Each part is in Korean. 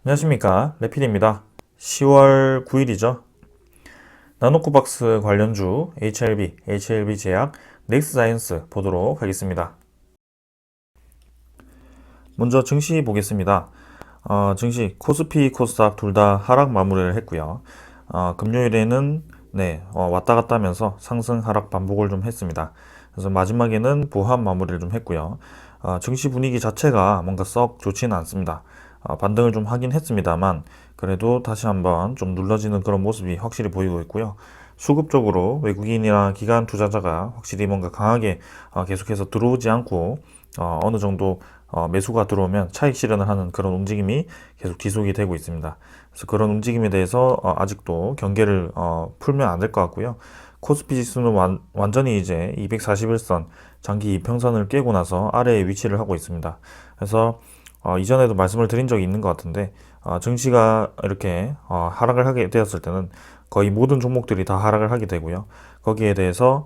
안녕하십니까, 레필입니다. 10월 9일이죠. 나노코박스 관련주 HLB 제약, 넥스사이언스 보도록 하겠습니다. 먼저 증시 보겠습니다. 증시 코스피, 코스닥 둘 다 하락 마무리를 했고요. 금요일에는 왔다 갔다 하면서 상승 하락 반복을 좀 했습니다. 그래서 마지막에는 보합 마무리를 좀 했고요. 증시 분위기 자체가 뭔가 썩 좋지는 않습니다. 반등을 좀 하긴 했습니다만 그래도 다시 한번 좀 눌러지는 그런 모습이 확실히 보이고 있고요. 수급적으로 외국인이나 기관 투자자가 확실히 뭔가 강하게 계속해서 들어오지 않고 어느 정도 매수가 들어오면 차익 실현을 하는 그런 움직임이 계속 지속이 되고 있습니다. 그래서 그런 움직임에 대해서 아직도 경계를 풀면 안 될 것 같고요. 코스피 지수는 완전히 이제 241선 장기 이평선을 깨고 나서 아래에 위치를 하고 있습니다. 그래서 이전에도 말씀을 드린 적이 있는 것 같은데 증시가 이렇게 하락을 하게 되었을 때는 거의 모든 종목들이 다 하락을 하게 되고요. 거기에 대해서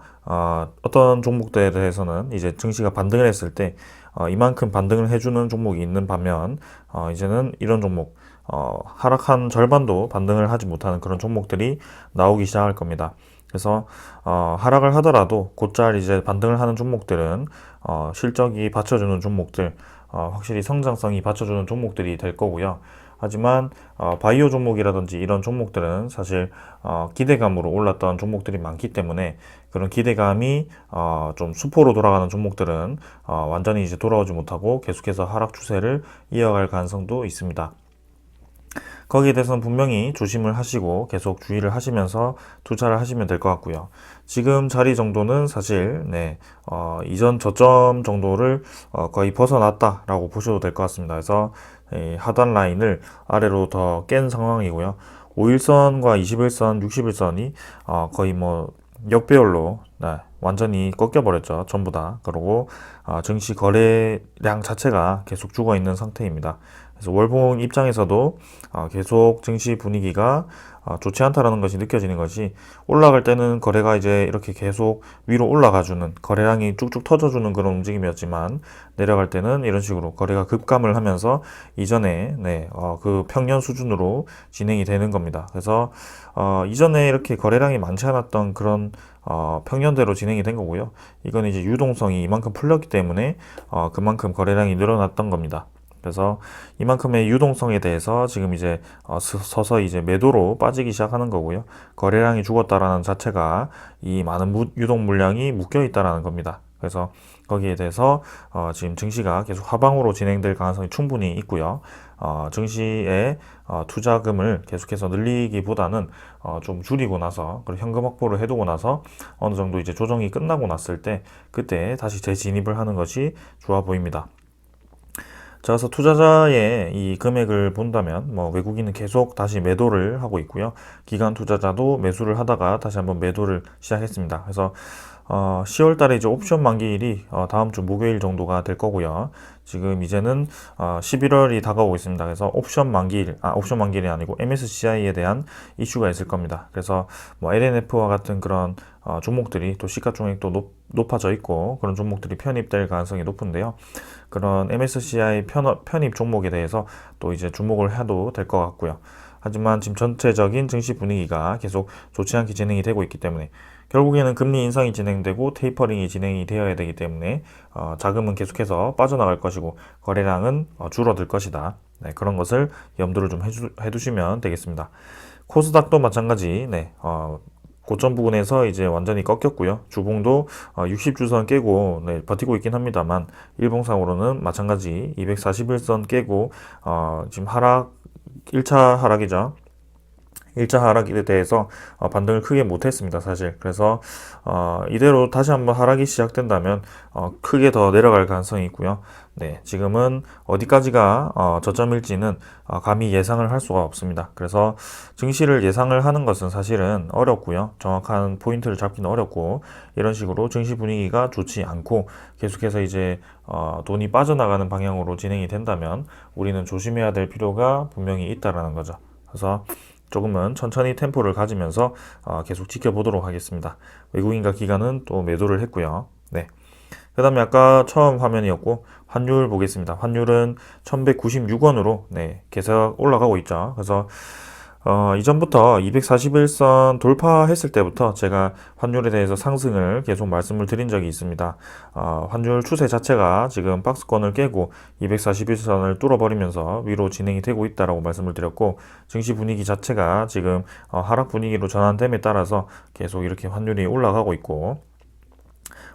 어떤 종목들에 대해서는 이제 증시가 반등을 했을 때 이만큼 반등을 해주는 종목이 있는 반면 이제는 이런 종목 하락한 절반도 반등을 하지 못하는 그런 종목들이 나오기 시작할 겁니다. 그래서 하락을 하더라도 곧잘 이제 반등을 하는 종목들은 실적이 받쳐주는 종목들, 확실히 성장성이 받쳐주는 종목들이 될 거고요. 하지만 바이오 종목이라든지 이런 종목들은 사실 기대감으로 올랐던 종목들이 많기 때문에 그런 기대감이 좀 수포로 돌아가는 종목들은 완전히 이제 돌아오지 못하고 계속해서 하락 추세를 이어갈 가능성도 있습니다. 거기에 대해서는 분명히 조심을 하시고 계속 주의를 하시면서 투자를 하시면 될 것 같고요. 지금 자리 정도는 사실 이전 저점 정도를 거의 벗어났다라고 보셔도 될 것 같습니다. 그래서 하단 라인을 아래로 더 깬 상황이고요. 5일선과 21선, 60일선이 거의 뭐 역배열로 완전히 꺾여버렸죠. 전부 다. 그리고 증시 거래량 자체가 계속 죽어 있는 상태입니다. 그래서 월봉 입장에서도 계속 증시 분위기가 좋지 않다라는 것이 느껴지는 것이, 올라갈 때는 거래가 이제 이렇게 계속 위로 올라가주는, 거래량이 쭉쭉 터져주는 그런 움직임이었지만 내려갈 때는 이런 식으로 거래가 급감을 하면서 이전에 그 평년 수준으로 진행이 되는 겁니다. 그래서 이전에 이렇게 거래량이 많지 않았던 그런 평년대로 진행이 된 거고요. 이건 이제 유동성이 이만큼 풀렸기 때문에 그만큼 거래량이 늘어났던 겁니다. 그래서 이만큼의 유동성에 대해서 지금 이제 서서히 이제 매도로 빠지기 시작하는 거고요. 거래량이 죽었다라는 자체가 이 많은 유동 물량이 묶여 있다라는 겁니다. 그래서 거기에 대해서 지금 증시가 계속 하방으로 진행될 가능성이 충분히 있고요. 증시의 투자금을 계속해서 늘리기보다는 좀 줄이고 나서, 그리고 현금 확보를 해두고 나서 어느 정도 이제 조정이 끝나고 났을 때 그때 다시 재진입을 하는 것이 좋아 보입니다. 자, 그래서 투자자의 이 금액을 본다면 외국인은 계속 다시 매도를 하고 있고요. 기관 투자자도 매수를 하다가 다시 한번 매도를 시작했습니다. 그래서 10월 달에 이제 옵션 만기일이 다음 주 목요일 정도가 될 거고요. 지금 이제는 11월이 다가오고 있습니다. 그래서 옵션 만기일이 아니고 MSCI에 대한 이슈가 있을 겁니다. 그래서 LNF와 같은 그런 종목들이 또 시가총액도 높아져 있고 그런 종목들이 편입될 가능성이 높은데요. 그런 MSCI 편입 종목에 대해서 또 이제 주목을 해도 될 것 같고요. 하지만 지금 전체적인 증시 분위기가 계속 좋지 않게 진행이 되고 있기 때문에 결국에는 금리 인상이 진행되고 테이퍼링이 진행이 되어야 되기 때문에 자금은 계속해서 빠져나갈 것이고 거래량은 줄어들 것이다. 그런 것을 염두를 좀 해두시면 되겠습니다. 코스닥도 마찬가지, 고점 부근에서 이제 완전히 꺾였고요. 주봉도 60주선 깨고 버티고 있긴 합니다만 일봉상으로는 마찬가지 241선 깨고 지금 1차 하락이죠. 1차 하락에 대해서 반등을 크게 못했습니다, 사실. 그래서 이대로 다시 한번 하락이 시작된다면 크게 더 내려갈 가능성이 있고요. 지금은 어디까지가 저점일지는 감히 예상을 할 수가 없습니다. 그래서 증시를 예상을 하는 것은 사실은 어렵고요. 정확한 포인트를 잡기는 어렵고, 이런 식으로 증시 분위기가 좋지 않고 계속해서 이제 돈이 빠져나가는 방향으로 진행이 된다면 우리는 조심해야 될 필요가 분명히 있다라는 거죠. 그래서 조금은 천천히 템포를 가지면서 계속 지켜보도록 하겠습니다. 외국인과 기관은 또 매도를 했고요. 그 다음에 아까 처음 화면이었고 환율 보겠습니다. 환율은 1196원으로 네, 계속 올라가고 있죠. 그래서 이전부터 241선 돌파했을 때부터 제가 환율에 대해서 상승을 계속 말씀을 드린 적이 있습니다. 환율 추세 자체가 지금 박스권을 깨고 241선을 뚫어버리면서 위로 진행이 되고 있다라고 말씀을 드렸고, 증시 분위기 자체가 지금 하락 분위기로 전환됨에 따라서 계속 이렇게 환율이 올라가고 있고,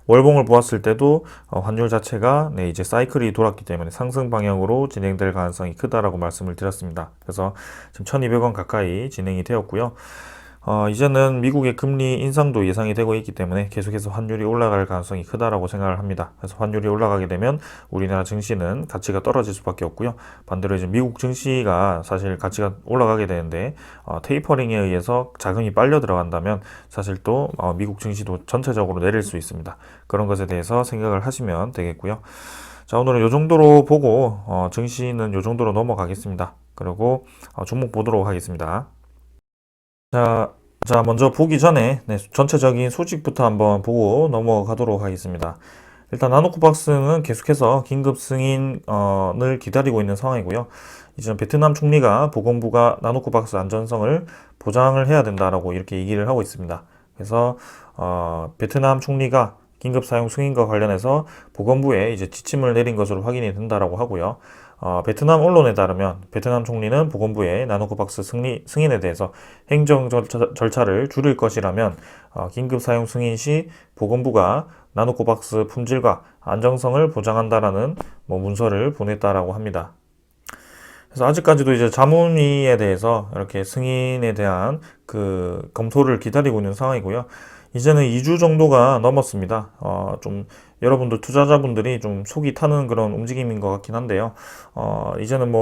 월봉을 보았을 때도 환율 자체가 네, 이제 사이클이 돌았기 때문에 상승 방향으로 진행될 가능성이 크다라고 말씀을 드렸습니다. 그래서 지금 1200원 가까이 진행이 되었고요. 이제는 미국의 금리 인상도 예상이 되고 있기 때문에 계속해서 환율이 올라갈 가능성이 크다라고 생각을 합니다. 그래서 환율이 올라가게 되면 우리나라 증시는 가치가 떨어질 수밖에 없고요. 반대로 이제 미국 증시가 사실 가치가 올라가게 되는데 테이퍼링에 의해서 자금이 빨려 들어간다면 사실 또 미국 증시도 전체적으로 내릴 수 있습니다. 그런 것에 대해서 생각을 하시면 되겠고요. 자, 오늘은 이 정도로 보고 증시는 이 정도로 넘어가겠습니다. 그리고 종목 보도록 하겠습니다. 자, 먼저 보기 전에 네, 전체적인 소식부터 한번 보고 넘어가도록 하겠습니다. 일단 나노코박스는 계속해서 긴급 승인을 기다리고 있는 상황이고요. 이제 베트남 총리가 보건부가 나노코박스 안전성을 보장을 해야 된다라고 이렇게 얘기를 하고 있습니다. 그래서 베트남 총리가 긴급 사용 승인과 관련해서 보건부에 이제 지침을 내린 것으로 확인이 된다라고 하고요. 베트남 언론에 따르면 베트남 총리는 보건부에 나노코박스 승인에 대해서 행정 절차를 줄일 것이라면 긴급 사용 승인 시 보건부가 나노코박스 품질과 안정성을 보장한다라는 문서를 보냈다라고 합니다. 그래서 아직까지도 이제 자문위에 대해서 이렇게 승인에 대한 그 검토를 기다리고 있는 상황이고요. 이제는 2주 정도가 넘었습니다. 좀 여러분들 투자자분들이 좀 속이 타는 그런 움직임인 것 같긴 한데요. 이제는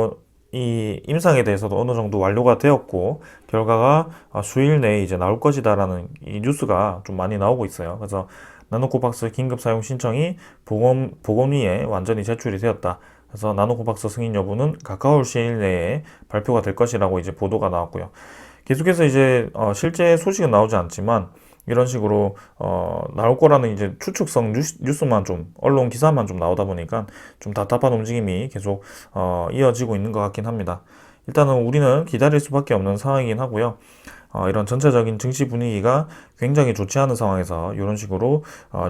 이 임상에 대해서도 어느 정도 완료가 되었고 결과가 수일 내에 이제 나올 것이다라는 이 뉴스가 좀 많이 나오고 있어요. 그래서 나노코박스 긴급 사용 신청이 보건위에 완전히 제출이 되었다. 그래서 나노코박스 승인 여부는 가까울 시일 내에 발표가 될 것이라고 이제 보도가 나왔고요. 계속해서 이제 실제 소식은 나오지 않지만 이런 식으로 나올 거라는 이제 추측성 뉴스만 좀 언론 기사만 좀 나오다 보니까 좀 답답한 움직임이 계속 이어지고 있는 것 같긴 합니다. 일단은 우리는 기다릴 수밖에 없는 상황이긴 하고요. 이런 전체적인 증시 분위기가 굉장히 좋지 않은 상황에서 이런 식으로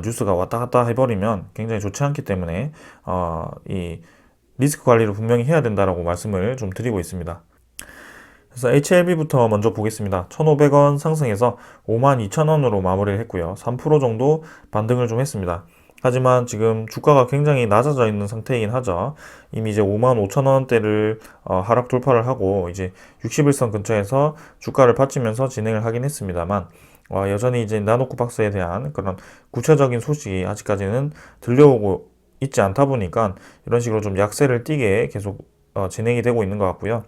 뉴스가 왔다 갔다 해버리면 굉장히 좋지 않기 때문에 이 리스크 관리를 분명히 해야 된다라고 말씀을 좀 드리고 있습니다. 그래서 HLB부터 먼저 보겠습니다. 1,500원 상승해서 52,000원으로 마무리를 했고요. 3% 정도 반등을 좀 했습니다. 하지만 지금 주가가 굉장히 낮아져 있는 상태이긴 하죠. 이미 이제 55,000원대를 하락 돌파를 하고 이제 60일선 근처에서 주가를 받치면서 진행을 하긴 했습니다만 여전히 이제 나노코박스에 대한 그런 구체적인 소식이 아직까지는 들려오고 있지 않다 보니까 이런 식으로 좀 약세를 띠게 계속 진행이 되고 있는 것 같고요.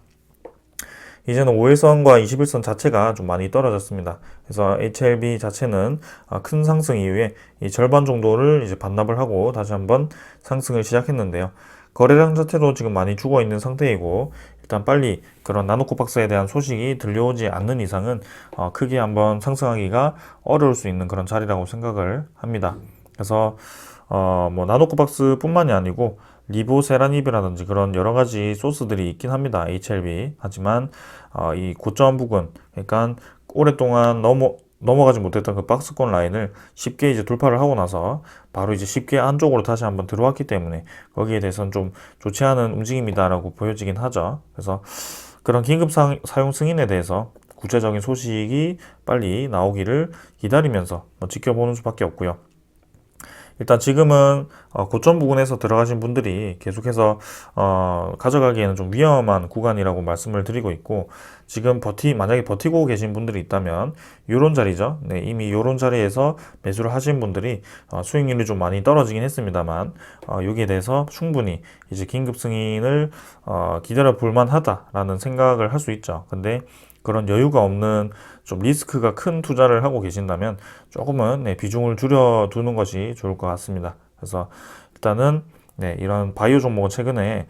이제는 5일선과 21선 자체가 좀 많이 떨어졌습니다. 그래서 HLB 자체는 큰 상승 이후에 이 절반 정도를 이제 반납을 하고 다시 한번 상승을 시작했는데요. 거래량 자체도 지금 많이 죽어 있는 상태이고 일단 빨리 그런 나노코박스에 대한 소식이 들려오지 않는 이상은 크게 한번 상승하기가 어려울 수 있는 그런 자리라고 생각을 합니다. 그래서 나노코박스 뿐만이 아니고 리보세라닙이라든지 그런 여러 가지 소스들이 있긴 합니다. HLB. 하지만 이 고점 부근, 그러니까 오랫동안 넘어가지 못했던 그 박스권 라인을 쉽게 이제 돌파를 하고 나서 바로 이제 쉽게 안쪽으로 다시 한번 들어왔기 때문에 거기에 대해서는 좀 좋지 않은 움직임이다라고 보여지긴 하죠. 그래서 그런 긴급 사용 승인에 대해서 구체적인 소식이 빨리 나오기를 기다리면서 지켜보는 수밖에 없고요. 일단 지금은 고점 부근에서 들어가신 분들이 계속해서 가져가기에는 좀 위험한 구간이라고 말씀을 드리고 있고, 지금 만약에 버티고 계신 분들이 있다면 요런 자리죠. 네, 이미 요런 자리에서 매수를 하신 분들이 수익률이 좀 많이 떨어지긴 했습니다만 여기에 대해서 충분히 이제 긴급 승인을 기다려 볼 만하다라는 생각을 할 수 있죠. 근데 그런 여유가 없는 좀 리스크가 큰 투자를 하고 계신다면 조금은 비중을 줄여두는 것이 좋을 것 같습니다. 그래서 일단은 이런 바이오 종목은 최근에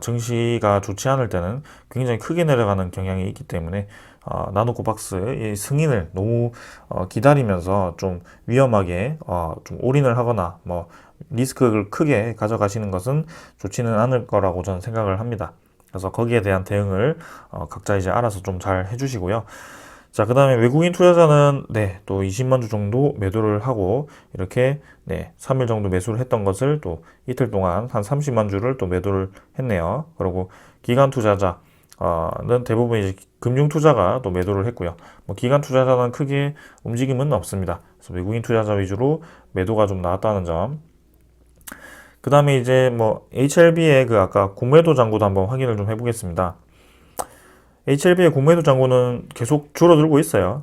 증시가 좋지 않을 때는 굉장히 크게 내려가는 경향이 있기 때문에 나노코박스의 승인을 너무 기다리면서 좀 위험하게 좀 올인을 하거나 리스크를 크게 가져가시는 것은 좋지는 않을 거라고 저는 생각을 합니다. 그래서 거기에 대한 대응을 각자 이제 알아서 좀 잘 해주시고요. 자, 그 다음에 외국인 투자자는 또 20만 주 정도 매도를 하고 이렇게 3일 정도 매수를 했던 것을 또 이틀 동안 한 30만 주를 또 매도를 했네요. 그리고 기관 투자자는 대부분 이제 금융 투자가 또 매도를 했고요. 뭐 기관 투자자는 크게 움직임은 없습니다. 그래서 외국인 투자자 위주로 매도가 좀 나왔다는 점. 그 다음에 이제 뭐 HLB의 그 아까 공매도 잔고도 한번 확인을 좀 해보겠습니다. HLB의 공매도 잔고는 계속 줄어들고 있어요.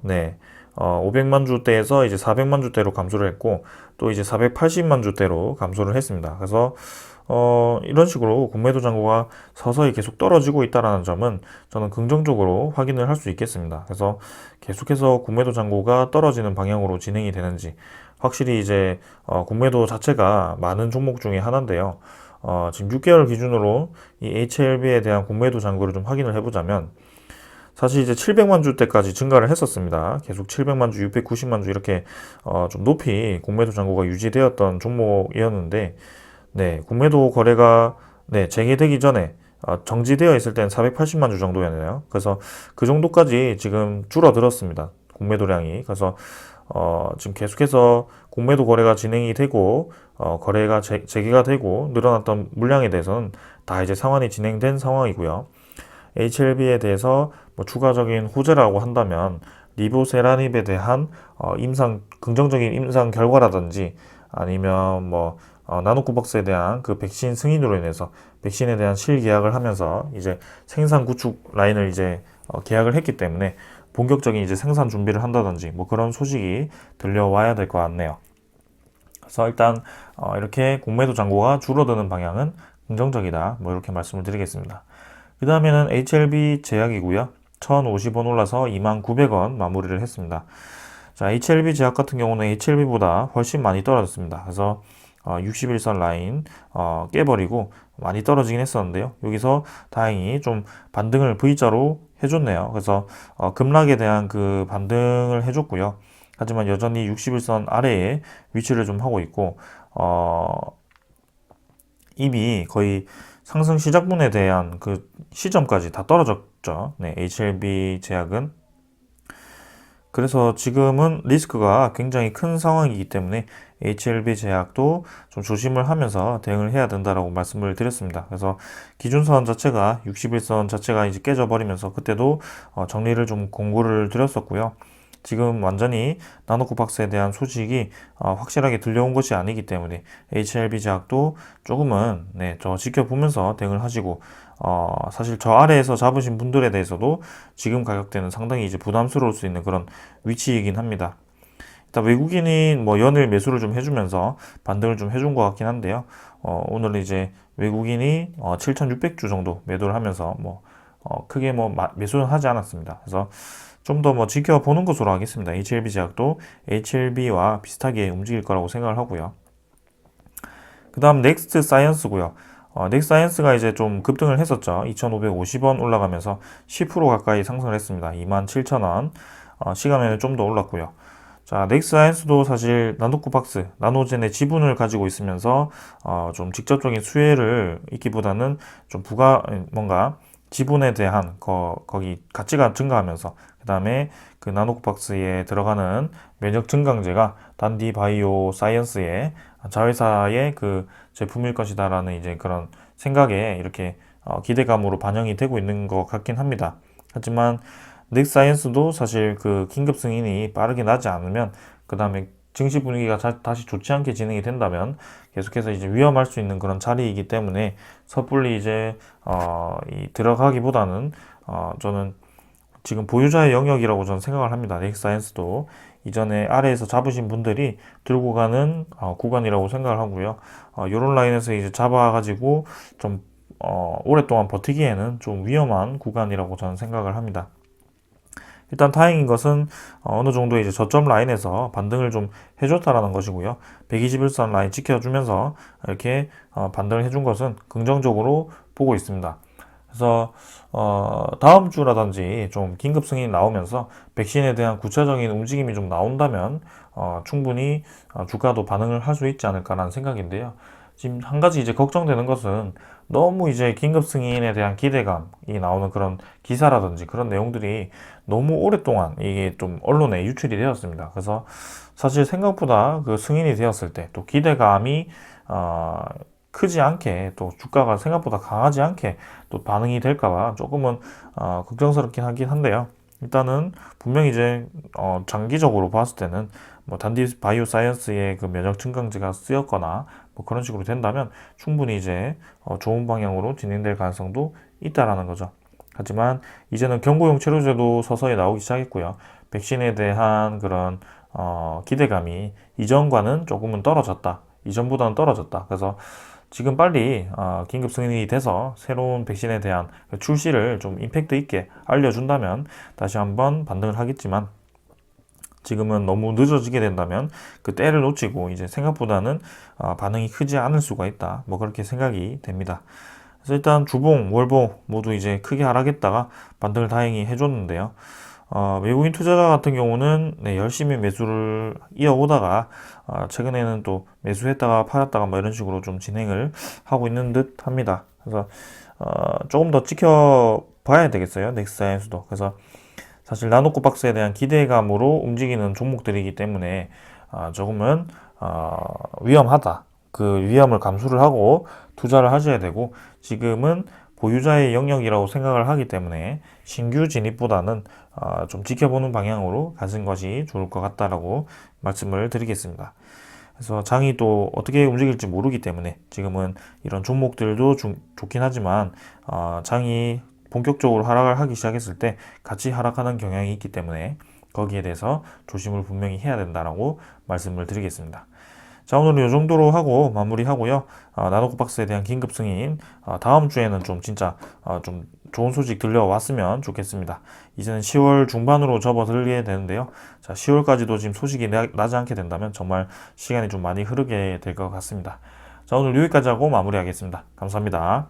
500만 주대에서 이제 400만 주대로 감소를 했고, 또 이제 480만 주대로 감소를 했습니다. 그래서 이런 식으로 공매도 잔고가 서서히 계속 떨어지고 있다는 점은 저는 긍정적으로 확인을 할 수 있겠습니다. 그래서 계속해서 공매도 잔고가 떨어지는 방향으로 진행이 되는지, 확실히 이제 공매도 자체가 많은 종목 중에 하나인데요. 지금 6개월 기준으로 이 HLB에 대한 공매도 잔고를 좀 확인을 해보자면, 사실 이제 700만 주대까지 증가를 했었습니다. 계속 700만 주, 690만 주 이렇게 좀 높이 공매도 잔고가 유지되었던 종목이었는데, 공매도 거래가 재개되기 전에 정지되어 있을 때는 480만 주 정도였네요. 그래서 그 정도까지 지금 줄어들었습니다. 공매도량이. 그래서 지금 계속해서 공매도 거래가 진행이 되고 거래가 재개가 되고 늘어났던 물량에 대해서는 다 이제 상환이 진행된 상황이고요. HLB에 대해서 뭐 추가적인 호재라고 한다면 리보세라닙에 대한 긍정적인 임상 결과라든지 아니면 뭐 나노코박스에 대한 그 백신 승인으로 인해서 백신에 대한 실계약을 하면서 이제 생산 구축 라인을 이제 계약을 했기 때문에 본격적인 이제 생산 준비를 한다든지 뭐 그런 소식이 들려와야 될 것 같네요. 그래서 일단 이렇게 공매도 잔고가 줄어드는 방향은 긍정적이다. 뭐 이렇게 말씀을 드리겠습니다. 그 다음에는 HLB 제약이고요. 1,050원 올라서 29,900원 마무리를 했습니다. 자, HLB 제약 같은 경우는 HLB보다 훨씬 많이 떨어졌습니다. 그래서 60일선 라인 깨버리고 많이 떨어지긴 했었는데요. 여기서 다행히 좀 반등을 V자로 해줬네요. 그래서 급락에 대한 그 반등을 해줬고요. 하지만 여전히 60일선 아래에 위치를 좀 하고 있고 이미 거의 상승 시작분에 대한 그 시점까지 다 떨어졌죠. HLB 제약은. 그래서 지금은 리스크가 굉장히 큰 상황이기 때문에 HLB 제약도 좀 조심을 하면서 대응을 해야 된다라고 말씀을 드렸습니다. 그래서 기준선 자체가 60일선 자체가 이제 깨져버리면서 그때도 정리를 좀 공고를 드렸었고요. 지금 완전히 나노코박스에 대한 소식이 확실하게 들려온 것이 아니기 때문에 HLB 제약도 조금은 저 지켜보면서 대응을 하시고 사실 저 아래에서 잡으신 분들에 대해서도 지금 가격대는 상당히 이제 부담스러울 수 있는 그런 위치이긴 합니다. 일단 외국인이 뭐 연일 매수를 좀 해주면서 반등을 좀 해준 것 같긴 한데요. 오늘은 이제 외국인이 7,600주 정도 매도를 하면서 뭐 크게 뭐 매수는 하지 않았습니다. 그래서 좀 더 뭐 지켜보는 것으로 하겠습니다. HLB 제약도 HLB와 비슷하게 움직일 거라고 생각을 하고요. 그 다음 넥스트 사이언스고요. 넥스트 사이언스가 이제 좀 급등을 했었죠. 2,550원 올라가면서 10% 가까이 상승을 했습니다. 27,000원. 시간에는 좀 더 올랐고요. 자, 넥스트 사이언스도 사실 나노코박스, 나노젠의 지분을 가지고 있으면서 좀 직접적인 수혜를 있기보다는 좀 뭔가 지분에 대한 거기 가치가 증가하면서 그 다음에 그 나노코박스에 들어가는 면역 증강제가 단디 바이오 사이언스의 자회사의 그 제품일 것이다라는 이제 그런 생각에 이렇게 기대감으로 반영이 되고 있는 것 같긴 합니다. 하지만 넥사이언스도 사실 그 긴급 승인이 빠르게 나지 않으면 그 다음에 증시 분위기가 다시 좋지 않게 진행이 된다면 계속해서 이제 위험할 수 있는 그런 자리이기 때문에 섣불리 이제 들어가기보다는 저는 지금 보유자의 영역이라고 저는 생각을 합니다. 넥사이언스도 이전에 아래에서 잡으신 분들이 들고 가는 구간이라고 생각을 하고요. 요런 라인에서 이제 잡아가지고 좀 오랫동안 버티기에는 좀 위험한 구간이라고 저는 생각을 합니다. 일단 다행인 것은 어느 정도 이제 저점 라인에서 반등을 좀 해줬다라는 것이고요. 121선 라인 지켜주면서 이렇게 반등을 해준 것은 긍정적으로 보고 있습니다. 그래서 다음 주라든지 좀 긴급 승인이 나오면서 백신에 대한 구체적인 움직임이 좀 나온다면 충분히 주가도 반응을 할 수 있지 않을까라는 생각인데요. 지금 한 가지 이제 걱정되는 것은 너무 이제 긴급 승인에 대한 기대감이 나오는 그런 기사라든지 그런 내용들이 너무 오랫동안 이게 좀 언론에 유출이 되었습니다. 그래서 사실 생각보다 그 승인이 되었을 때 또 기대감이 크지 않게 또 주가가 생각보다 강하지 않게 또 반응이 될까봐 조금은 걱정스럽긴 하긴 한데요. 일단은 분명히 이제 장기적으로 봤을 때는 뭐 단디 바이오 사이언스의 그 면역 증강제가 쓰였거나 뭐 그런 식으로 된다면 충분히 이제 좋은 방향으로 진행될 가능성도 있다라는 거죠. 하지만 이제는 경구용 치료제도 서서히 나오기 시작했고요. 백신에 대한 그런 기대감이 이전과는 조금은 떨어졌다. 이전보다는 떨어졌다. 그래서 지금 빨리 긴급 승인이 돼서 새로운 백신에 대한 출시를 좀 임팩트 있게 알려준다면 다시 한번 반등을 하겠지만 지금은 너무 늦어지게 된다면 그 때를 놓치고 이제 생각보다는 반응이 크지 않을 수가 있다. 뭐 그렇게 생각이 됩니다. 그래서 일단 주봉, 월봉 모두 이제 크게 하락했다가 반등을 다행히 해줬는데요. 외국인 투자자 같은 경우는 네, 열심히 매수를 이어오다가 최근에는 또 매수했다가 팔았다가 뭐 이런 식으로 좀 진행을 하고 있는 듯 합니다. 그래서 조금 더 지켜봐야 되겠어요. 넥스사이언스도. 그래서 사실 나노코박스에 대한 기대감으로 움직이는 종목들이기 때문에 조금은 위험하다. 그 위험을 감수를 하고 투자를 하셔야 되고 지금은 보유자의 영역이라고 생각을 하기 때문에 신규 진입보다는 좀 지켜보는 방향으로 가는 것이 좋을 것 같다라고 말씀을 드리겠습니다. 그래서 장이 또 어떻게 움직일지 모르기 때문에 지금은 이런 종목들도 좋긴 하지만 장이 본격적으로 하락을 하기 시작했을 때 같이 하락하는 경향이 있기 때문에 거기에 대해서 조심을 분명히 해야 된다라고 말씀을 드리겠습니다. 자, 오늘은 이 정도로 하고 마무리하고요. 나노코박스에 대한 긴급 승인 다음 주에는 좀 진짜 좀 좋은 소식 들려왔으면 좋겠습니다. 이제는 10월 중반으로 접어들게 되는데요. 자, 10월까지도 지금 소식이 나지 않게 된다면 정말 시간이 좀 많이 흐르게 될 것 같습니다. 자, 오늘 여기까지 하고 마무리하겠습니다. 감사합니다.